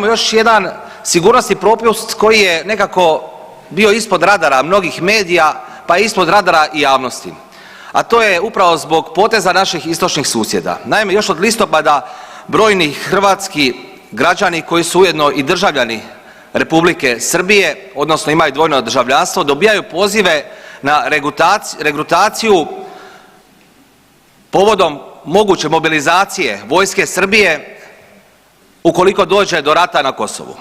Još jedan sigurnosni propust koji je nekako bio ispod radara mnogih medija, pa ispod radara i javnosti, a to je upravo zbog poteza naših istočnih susjeda. Naime, još od listopada brojni hrvatski građani koji su ujedno i državljani Republike Srbije odnosno imaju dvojno državljanstvo dobijaju pozive na regrutaciju povodom moguće mobilizacije vojske Srbije ukoliko dođe do rata na Kosovu.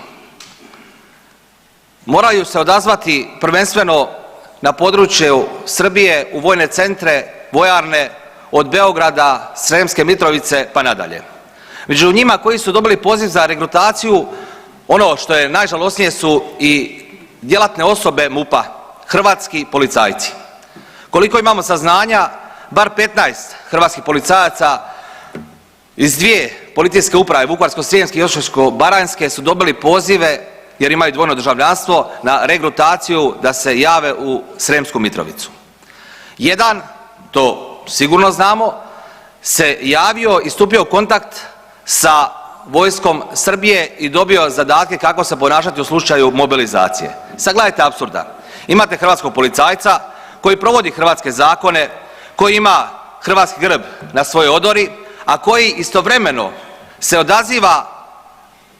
Moraju se odazvati prvenstveno na području Srbije u vojne centre, vojarne od Beograda, Sremske Mitrovice pa nadalje. Među njima koji su dobili poziv za regrutaciju ono što je najžalosnije su i djelatne osobe MUP-a, hrvatski policajci. Koliko imamo saznanja bar 15 hrvatskih policajaca iz dvije policijske uprave Vukovarsko-srijemske i Osječko-baranjske su dobili pozive jer imaju dvojno državljanstvo na regrutaciju da se jave u Sremsku Mitrovicu. Jedan, to sigurno znamo, se javio i stupio u kontakt sa vojskom Srbije i dobio zadatke kako se ponašati u slučaju mobilizacije. Sad gledajte apsurda. Imate hrvatskog policajca koji provodi hrvatske zakone, koji ima hrvatski grb na svojoj odori, a koji istovremeno se odaziva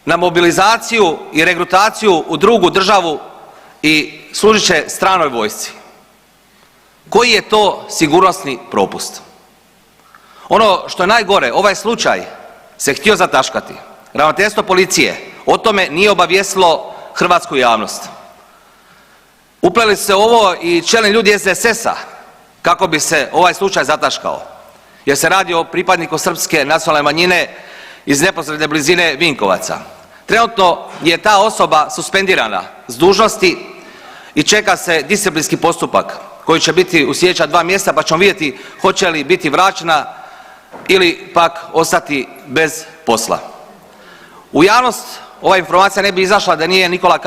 na mobilizaciju i regrutaciju u drugu državu i služit će stranoj vojsci. Koji je to sigurnosni propust? Ono što je najgore, ovaj slučaj se htio zataškati. Ravnateljstvo policije o tome nije obavijestilo hrvatsku javnost. Upleli su se u ovo i čelni ljudi SDSS-a kako bi se ovaj slučaj zataškao jer se radi o pripadniku srpske nacionalne manjine iz neposredne blizine Vinkovaca. Trenutno je ta osoba suspendirana s dužnosti i čeka se disciplinski postupak koji će biti u sljedeća 2 mjeseca pa ćemo vidjeti hoće li biti vraćena ili pak ostati bez posla. U javnost ova informacija ne bi izašla da nije Nikola